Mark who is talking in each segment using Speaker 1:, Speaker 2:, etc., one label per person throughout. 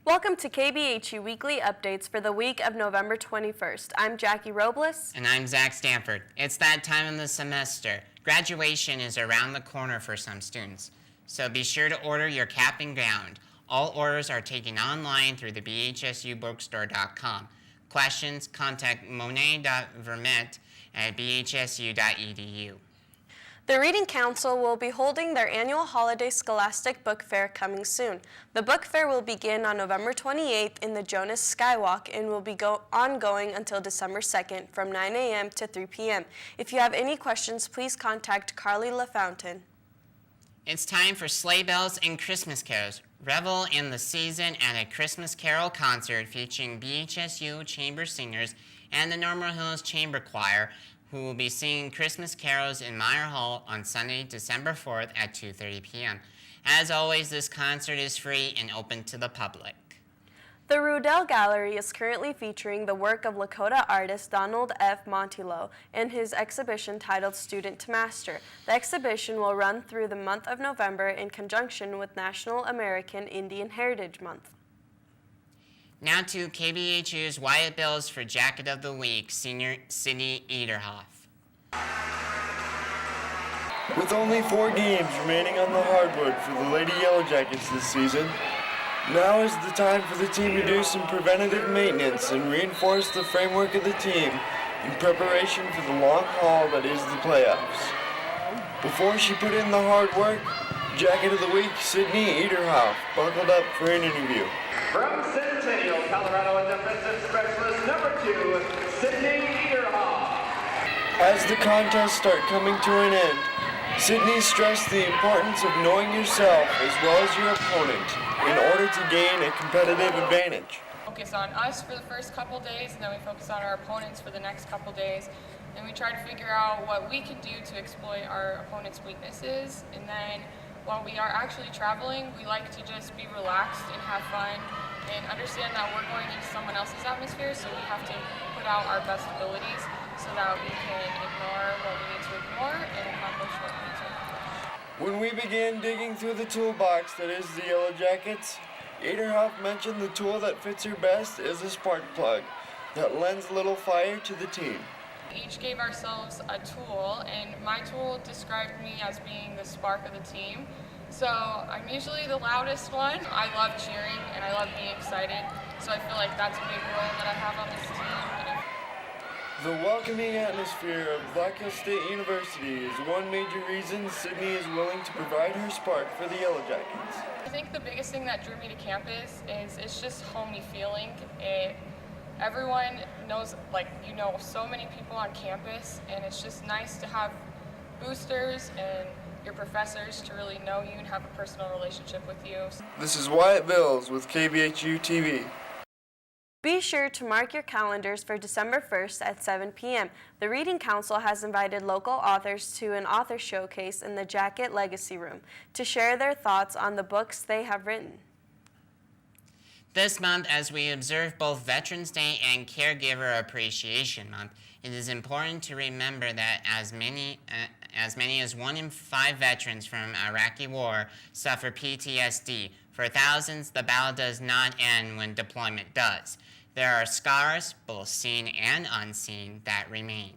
Speaker 1: Welcome to KBHU Weekly Updates for the week of November 21st. I'm Jackie Robles.
Speaker 2: And I'm Zach Stanford. It's that time of the semester. Graduation is around the corner for some students, so be sure to order your cap and gown. All orders are taken online through the bhsubookstore.com. Questions, contact monet.vermette@bhsu.edu.
Speaker 1: The Reading Council will be holding their annual holiday scholastic book fair coming soon. The book fair will begin on November 28th in the Jonas Skywalk and will be ongoing until December 2nd from 9 a.m. to 3 p.m. If you have any questions, please contact Carly LaFountain.
Speaker 2: It's time for sleigh bells and Christmas carols. Revel in the season at a Christmas Carol concert featuring BHSU chamber singers and the Normal Hills Chamber Choir, who will be singing Christmas carols in Meyer Hall on Sunday, December 4th at 2:30 p.m. As always, this concert is free and open to the public.
Speaker 1: The Rudell Gallery is currently featuring the work of Dakota artist Donald F. Montillo in his exhibition titled Student to Master. The exhibition will run through the month of November in conjunction with National American Indian Heritage Month.
Speaker 2: Now to KBHU's Wyatt Bills for Jacket of the Week, senior Sydney Ederhoff.
Speaker 3: With only 4 games remaining on the hardwood for the Lady Yellow Jackets this season, now is the time for the team to do some preventative maintenance and reinforce the framework of the team in preparation for the long haul that is the playoffs. Before she put in the hard work, Jacket of the Week, Sydney Ederhoff, buckled up for an interview.
Speaker 4: From Centennial, Colorado, and defensive specialist number 2, Sydney Ederhoff.
Speaker 3: As the contests start coming to an end, Sydney stressed the importance of knowing yourself as well as your opponent in order to gain a competitive advantage.
Speaker 5: Focus on us for the first couple days, and then we focus on our opponents for the next couple days. And we try to figure out what we can do to exploit our opponent's weaknesses. And then while we are actually traveling, we like to just be relaxed and have fun and understand that we're going into someone else's atmosphere, so we have to put out our best abilities so that we can ignore what we need to ignore and accomplish what we need to accomplish.
Speaker 3: When we began digging through the toolbox that is the Yellow Jackets, Ederhoff mentioned the tool that fits her best is a spark plug that lends a little fire to the team.
Speaker 5: We each gave ourselves a tool, and my tool described me as being the spark of the team. So I'm usually the loudest one. I love cheering and I love being excited, so I feel like that's a big role that I have on this team.
Speaker 3: The welcoming atmosphere of Black Hills State University is one major reason Sydney is willing to provide her spark for the Yellow Jackets.
Speaker 5: I think the biggest thing that drew me to campus is it's just homey feeling. Everyone knows, so many people on campus, and it's just nice to have boosters and your professors to really know you and have a personal relationship with you.
Speaker 3: This is Wyatt Bills with KBHU-TV.
Speaker 1: Be sure to mark your calendars for December 1st at 7 p.m. The Reading Council has invited local authors to an author showcase in the Jacket Legacy Room to share their thoughts on the books they have written.
Speaker 2: This month, as we observe both Veterans Day and Caregiver Appreciation Month, it is important to remember that as many as 1 in 5 veterans from Iraqi war suffer PTSD. For thousands, the battle does not end when deployment does. There are scars, both seen and unseen, that remain.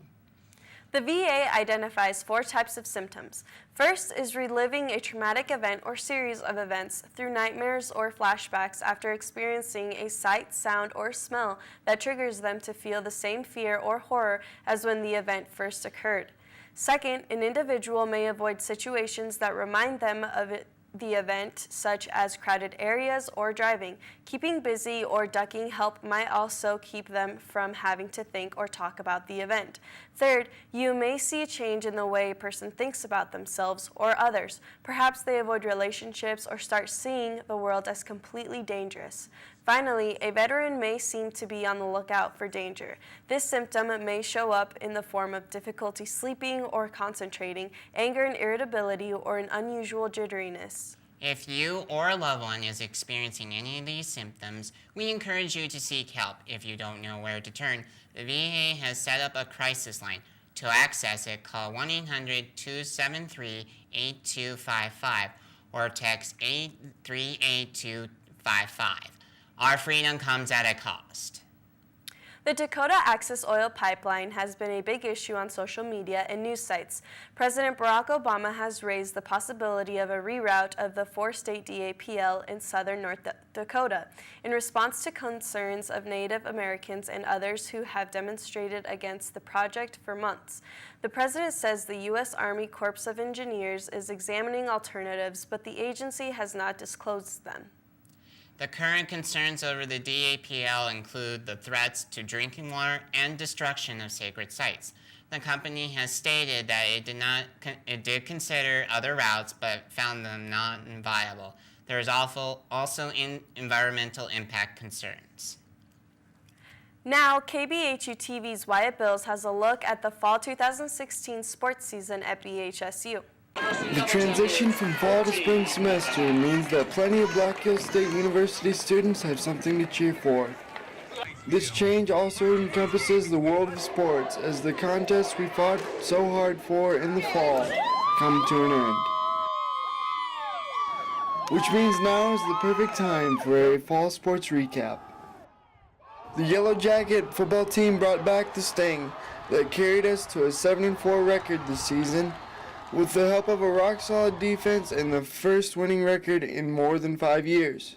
Speaker 1: The VA identifies 4 types of symptoms. First is reliving a traumatic event or series of events through nightmares or flashbacks after experiencing a sight, sound, or smell that triggers them to feel the same fear or horror as when the event first occurred. Second, an individual may avoid situations that remind them of the event, such as crowded areas or driving. Keeping busy or ducking help might also keep them from having to think or talk about the event. Third, you may see a change in the way a person thinks about themselves or others. Perhaps they avoid relationships or start seeing the world as completely dangerous. Finally, a veteran may seem to be on the lookout for danger. This symptom may show up in the form of difficulty sleeping or concentrating, anger and irritability, or an unusual jitteriness.
Speaker 2: If you or a loved one is experiencing any of these symptoms, we encourage you to seek help. If you don't know where to turn, the VA has set up a crisis line. To access it, call 1-800-273-8255 or text 838-255. Our freedom comes at a cost.
Speaker 1: The Dakota Access Oil Pipeline has been a big issue on social media and news sites. President Barack Obama has raised the possibility of a reroute of the four-state DAPL in southern North Dakota in response to concerns of Native Americans and others who have demonstrated against the project for months. The president says the U.S. Army Corps of Engineers is examining alternatives, but the agency has not disclosed them.
Speaker 2: The current concerns over the DAPL include the threats to drinking water and destruction of sacred sites. The company has stated that it did consider other routes but found them not viable. There is also environmental impact concerns.
Speaker 1: Now, KBHU-TV's Wyatt Bills has a look at the fall 2016 sports season at BHSU.
Speaker 3: The transition from fall to spring semester means that plenty of Black Hills State University students have something to cheer for. This change also encompasses the world of sports as the contests we fought so hard for in the fall come to an end. Which means now is the perfect time for a fall sports recap. The Yellow Jacket football team brought back the sting that carried us to a 7-4 record this season, with the help of a rock-solid defense and the first winning record in more than 5 years.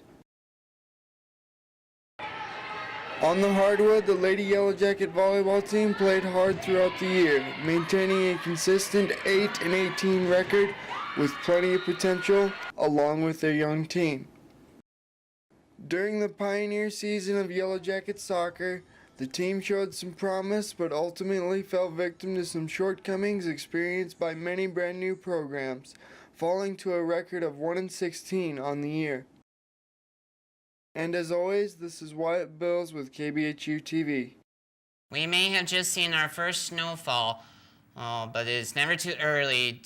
Speaker 3: On the hardwood, the Lady Yellow Jacket volleyball team played hard throughout the year, maintaining a consistent 8-18 record with plenty of potential, along with their young team. During the pioneer season of Yellow Jacket soccer, the team showed some promise, but ultimately fell victim to some shortcomings experienced by many brand new programs, falling to a record of 1-16 on the year. And as always, this is Wyatt Bills with KBHU-TV.
Speaker 2: We may have just seen our first snowfall, but it's never too early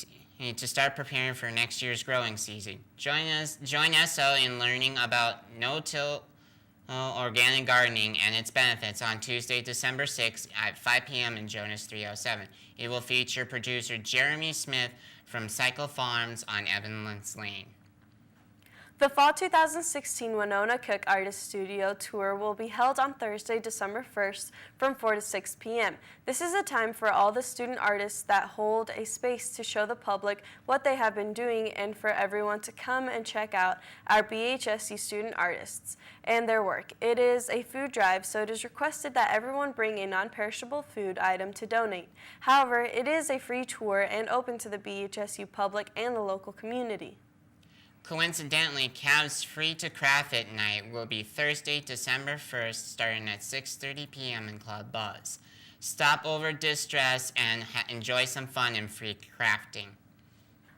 Speaker 2: to start preparing for next year's growing season. Join us in learning about no-till organic gardening and its benefits on Tuesday, December 6th at 5 p.m. in Jonas 307. It will feature producer Jeremy Smith from Cycle Farms on Evanlands Lane.
Speaker 1: The Fall 2016 Winona Cook Artist Studio Tour will be held on Thursday, December 1st from 4 to 6 p.m. This is a time for all the student artists that hold a space to show the public what they have been doing and for everyone to come and check out our BHSU student artists and their work. It is a food drive, so it is requested that everyone bring a non-perishable food item to donate. However, it is a free tour and open to the BHSU public and the local community.
Speaker 2: Coincidentally, Cavs Free to Craft It night will be Thursday, December 1st, starting at 6:30 p.m. in Club Buzz. Stop over distress and enjoy some fun and free crafting.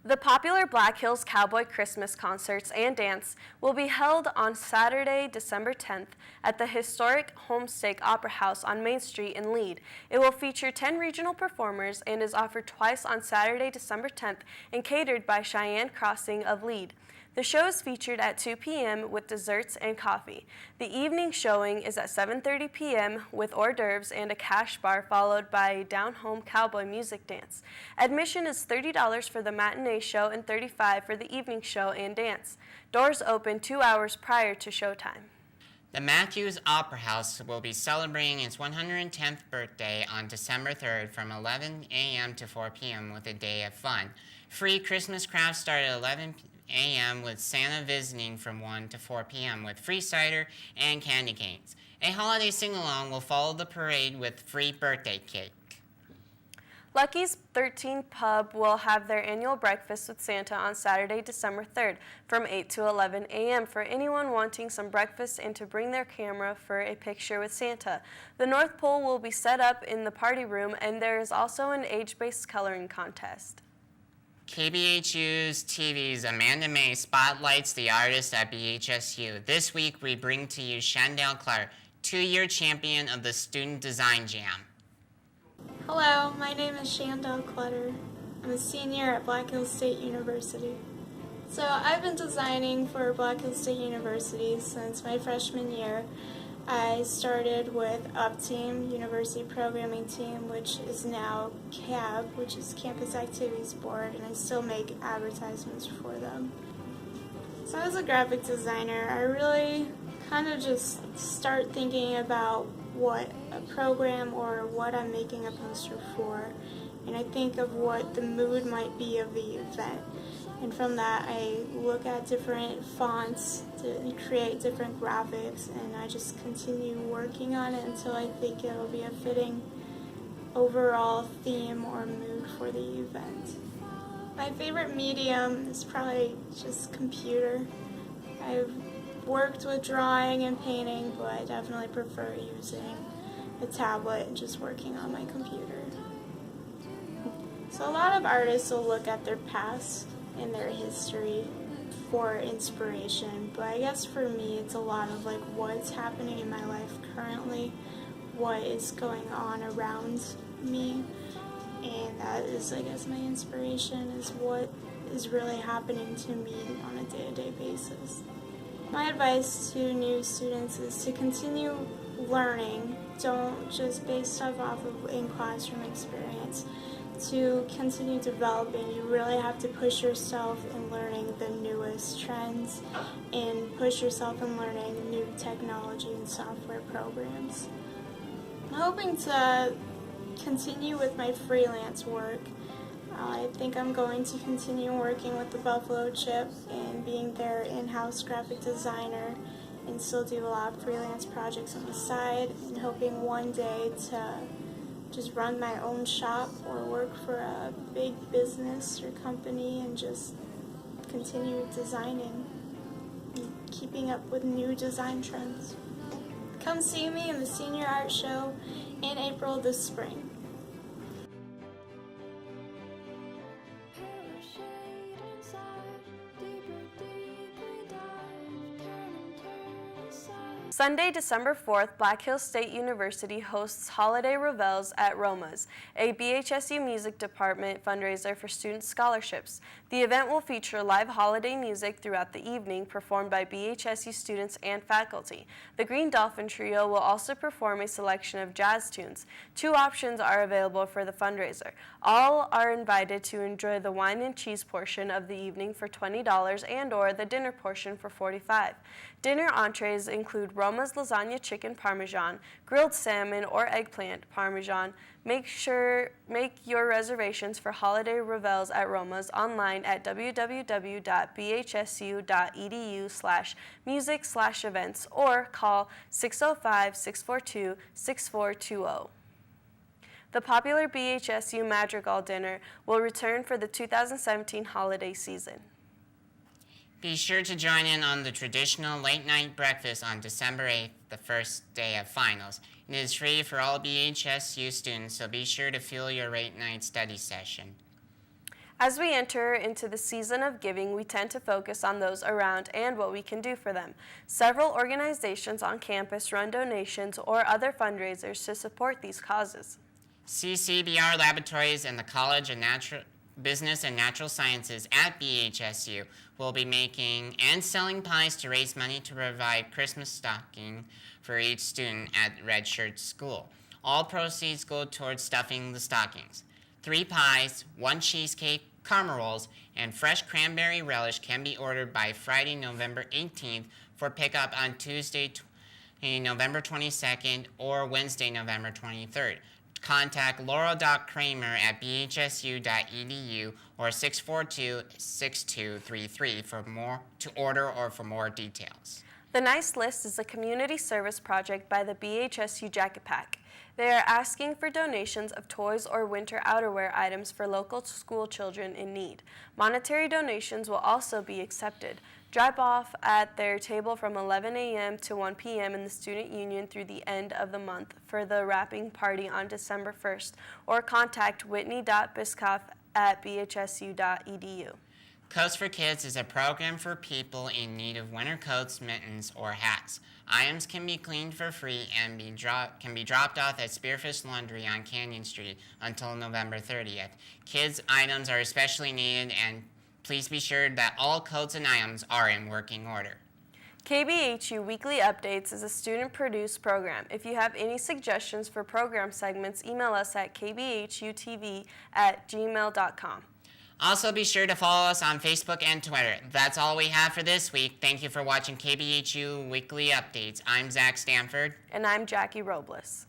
Speaker 1: The popular Black Hills Cowboy Christmas concerts and dance will be held on Saturday, December 10th at the historic Homestake Opera House on Main Street in Lead. It will feature 10 regional performers and is offered twice on Saturday, December 10th and catered by Cheyenne Crossing of Lead. The show is featured at 2 p.m. with desserts and coffee. The evening showing is at 7:30 p.m. with hors d'oeuvres and a cash bar followed by a down-home cowboy music dance. Admission is $30 for the matinee show and $35 for the evening show and dance. Doors open 2 hours prior to showtime.
Speaker 2: The Matthews Opera House will be celebrating its 110th birthday on December 3rd from 11 a.m. to 4 p.m. with a day of fun. Free Christmas crafts start at 11 a.m. with Santa visiting from 1 to 4 p.m. with free cider and candy canes. A holiday sing-along will follow the parade with free birthday cake.
Speaker 1: Lucky's 13 Pub will have their annual breakfast with Santa on Saturday, December 3rd from 8 to 11 a.m. for anyone wanting some breakfast and to bring their camera for a picture with Santa. The North Pole will be set up in the party room, and there is also an age-based coloring contest.
Speaker 2: KBHU's TV's Amanda May spotlights the artists at BHSU. This week we bring to you Shandell Clark, 2-year champion of the Student Design Jam.
Speaker 6: Hello, my name is Shandell Clutter. I'm a senior at Black Hills State University. So I've been designing for Black Hills State University since my freshman year. I started with UpTeam, University Programming Team, which is now CAB, which is Campus Activities Board, and I still make advertisements for them. So as a graphic designer, I really kind of just start thinking about what a program or what I'm making a poster for, and I think of what the mood might be of the event. And from that, I look at different fonts to create different graphics, and I just continue working on it until I think it'll be a fitting overall theme or mood for the event. My favorite medium is probably just computer. I've worked with drawing and painting, but I definitely prefer using a tablet and just working on my computer. So a lot of artists will look at their past and their history for inspiration, but I guess for me it's a lot of like what's happening in my life currently, what is going on around me, and that is, I guess, my inspiration is what is really happening to me on a day-to-day basis. My advice to new students is to continue learning. Don't just base stuff off of in-classroom experience. To continue developing, you really have to push yourself in learning the newest trends and push yourself in learning new technology and software programs. I'm hoping to continue with my freelance work. I think I'm going to continue working with the Buffalo Chip and being their in-house graphic designer, and still do a lot of freelance projects on the side, and hoping one day to just run my own shop or work for a big business or company and just continue designing and keeping up with new design trends. Come see me in the Senior Art Show in April this spring.
Speaker 1: Sunday, December 4th, Black Hills State University hosts Holiday Revels at Roma's, a BHSU Music Department fundraiser for student scholarships. The event will feature live holiday music throughout the evening performed by BHSU students and faculty. The Green Dolphin Trio will also perform a selection of jazz tunes. 2 options are available for the fundraiser. All are invited to enjoy the wine and cheese portion of the evening for $20 and/or the dinner portion for $45. Dinner entrees include Roma's lasagna chicken parmesan, grilled salmon or eggplant parmesan. Make your reservations for Holiday Revels at Roma's online at www.bhsu.edu/music/events or call 605-642-6420. The popular BHSU Madrigal Dinner will return for the 2017 holiday season.
Speaker 2: Be sure to join in on the traditional late-night breakfast on December 8th, the first day of finals. It is free for all BHSU students, so be sure to fuel your late-night study session.
Speaker 1: As we enter into the season of giving, we tend to focus on those around and what we can do for them. Several organizations on campus run donations or other fundraisers to support these causes.
Speaker 2: CCBR Laboratories and the College of Business and Natural Sciences at BHSU will be making and selling pies to raise money to provide Christmas stocking for each student at Red Shirt School. All proceeds go towards stuffing the stockings. 3 pies, 1 cheesecake, caramel rolls, and fresh cranberry relish can be ordered by Friday, November 18th for pickup on Tuesday, November 22nd or Wednesday, November 23rd. Contact Laurel.Kramer at bhsu.edu or 642-6233 to order or for more details.
Speaker 1: The Nice List is a community service project by the BHSU Jacket Pack. They are asking for donations of toys or winter outerwear items for local school children in need. Monetary donations will also be accepted. Drop off at their table from 11 a.m. to 1 p.m. in the Student Union through the end of the month for the wrapping party on December 1st, or contact whitney.biscoff@bhsu.edu.
Speaker 2: Coats for Kids is a program for people in need of winter coats, mittens, or hats. Items can be cleaned for free and can be dropped off at Spearfish Laundry on Canyon Street until November 30th. Kids' items are especially needed, and please be sure that all coats and items are in working order.
Speaker 1: KBHU Weekly Updates is a student-produced program. If you have any suggestions for program segments, email us at kbhu.tv@gmail.com.
Speaker 2: Also, be sure to follow us on Facebook and Twitter. That's all we have for this week. Thank you for watching KBHU Weekly Updates. I'm Zach Stanford.
Speaker 1: And I'm Jackie Robles.